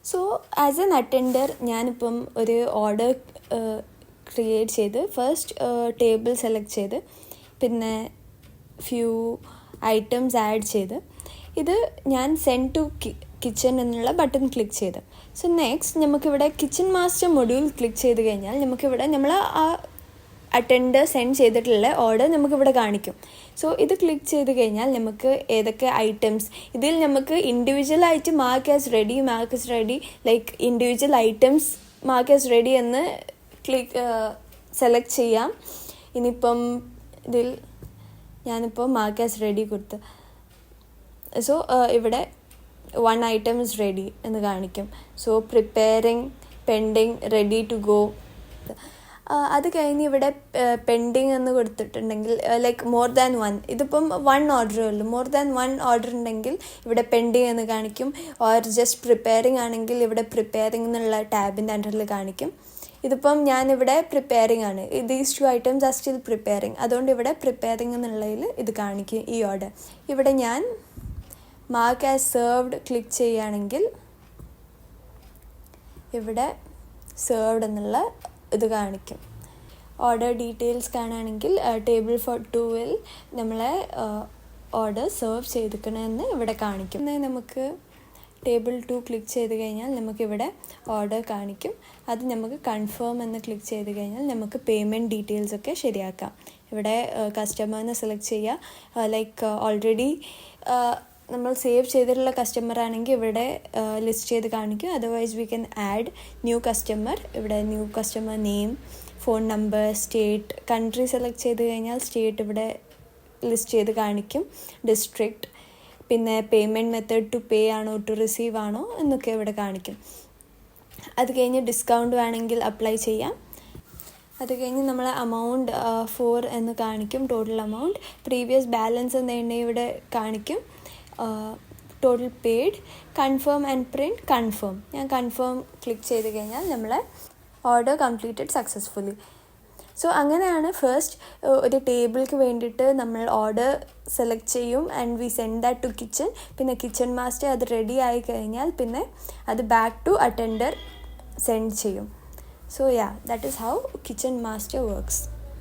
So as an attender ഞാനിപ്പം ഒരു order create ചെയ്ത് ഫസ്റ്റ് ടേബിൾ സെലക്ട് ചെയ്ത് പിന്നെ ഫ്യൂ ഐറ്റംസ് ആഡ് ചെയ്ത് ഇത് ഞാൻ സെൻഡ് ടു കിച്ചൺ എന്നുള്ള ബട്ടൺ ക്ലിക്ക് ചെയ്ത്. സോ നെക്സ്റ്റ് നമുക്കിവിടെ കിച്ചൺ മാസ്റ്റർ മൊഡ്യൂൾ ക്ലിക്ക് ചെയ്ത് കഴിഞ്ഞാൽ നമുക്കിവിടെ നമ്മൾ ആ അറ്റൻഡർ സെൻഡ് ചെയ്തിട്ടുള്ള ഓർഡർ നമുക്കിവിടെ കാണിക്കും. സോ ഇത് ക്ലിക്ക് ചെയ്ത് കഴിഞ്ഞാൽ നമുക്ക് ഏതൊക്കെ ഐറ്റംസ് ഇതിൽ നമുക്ക് ഇൻഡിവിജ്വലായിട്ട് mark as ready like individual items mark as ready എന്ന് സെലക്ട് ചെയ്യാം. ഇനിയിപ്പം ഇതിൽ ഞാനിപ്പോൾ മാർക്ക് ആസ് റെഡി കൊടുത്ത് സോ ഇവിടെ 1 item is ready എന്ന് കാണിക്കും. So preparing, pending, ready to go. അത് കഴിഞ്ഞ് ഇവിടെ പെൻഡിങ് എന്ന് കൊടുത്തിട്ടുണ്ടെങ്കിൽ ലൈക്ക് മോർ ദാൻ 1, ഇതിപ്പം 1 ഓർഡറേ ഉള്ളൂ. മോർ ദാൻ 1 ഓർഡർ ഉണ്ടെങ്കിൽ ഇവിടെ പെൻഡിങ് എന്ന് കാണിക്കും. ഓർ ജസ്റ്റ് പ്രിപ്പയറിങ് ആണെങ്കിൽ ഇവിടെ പ്രിപ്പയറിങ് എന്നുള്ള ടാബിൻ്റെ അണ്ടറിൽ കാണിക്കും. ഇതിപ്പം ഞാനിവിടെ പ്രിപ്പയറിങ് ആണ്. These 2 items are still preparing. അതുകൊണ്ട് ഇവിടെ പ്രിപ്പയറിങ് എന്നുള്ളതിൽ ഇത് കാണിക്കും ഈ ഓർഡർ. ഇവിടെ ഞാൻ മാർക്ക് ആസ് സെർവ്ഡ് ക്ലിക്ക് ചെയ്യുകയാണെങ്കിൽ ഇവിടെ സെർവ്ഡ് എന്നുള്ള ഇത് കാണിക്കും. ഓർഡർ ഡീറ്റെയിൽസ് കാണുകയാണെങ്കിൽ ടേബിൾ ഫോർ 2 നമ്മളെ ഓർഡർ സെർവ് ചെയ്തിരിക്കണമെന്ന് ഇവിടെ കാണിക്കും. നമുക്ക് ടേബിൾ 2 ക്ലിക്ക് ചെയ്ത് കഴിഞ്ഞാൽ നമുക്കിവിടെ ഓർഡർ കാണിക്കും. അത് നമുക്ക് കൺഫേം എന്ന് ക്ലിക്ക് ചെയ്ത് കഴിഞ്ഞാൽ നമുക്ക് പേയ്മെൻറ്റ് ഡീറ്റെയിൽസൊക്കെ ശരിയാക്കാം. ഇവിടെ കസ്റ്റമറിനെ സെലക്ട് ചെയ്യുക. ലൈക്ക് ഓൾറെഡി നമ്മൾ സേവ് ചെയ്തിട്ടുള്ള കസ്റ്റമർ ആണെങ്കിൽ ഇവിടെ ലിസ്റ്റ് ചെയ്ത് കാണിക്കും. Otherwise we can add new customer. ഇവിടെ new customer name, phone number, state, country select ചെയ്ത് കഴിഞ്ഞാൽ സ്റ്റേറ്റ് ഇവിടെ ലിസ്റ്റ് ചെയ്ത് കാണിക്കും, ഡിസ്ട്രിക്റ്റ്, പിന്നെ പേയ്മെൻറ്റ് മെത്തേഡ് ടു പേ ആണോ ടു റിസീവ് ആണോ എന്നൊക്കെ ഇവിടെ കാണിക്കും. അത് കഴിഞ്ഞ് ഡിസ്കൗണ്ട് വേണമെങ്കിൽ അപ്ലൈ ചെയ്യാം. അത് കഴിഞ്ഞ് നമ്മൾ അമൗണ്ട് 4 എന്ന് കാണിക്കും, ടോട്ടൽ അമൗണ്ട്. പ്രീവിയസ് ബാലൻസ് എന്ന് ഇവിടെ കാണിക്കും. Total paid, confirm and print. Confirm, ഞാൻ കൺഫേം ക്ലിക്ക് ചെയ്ത് കഴിഞ്ഞാൽ നമ്മളെ ഓർഡർ കംപ്ലീറ്റഡ് സക്സസ്ഫുള്ളി. സോ അങ്ങനെയാണ് ഫസ്റ്റ് ഒരു ടേബിൾക്ക് വേണ്ടിയിട്ട് നമ്മൾ ഓർഡർ സെലക്ട് ചെയ്യും and we send that to kitchen. പിന്നെ കിച്ചൺ മാസ്റ്റർ അത് റെഡി ആയി കഴിഞ്ഞാൽ പിന്നെ അത് ബാക്ക് ടു അറ്റൻഡർ സെൻഡ് ചെയ്യും. So yeah, that is how kitchen master works.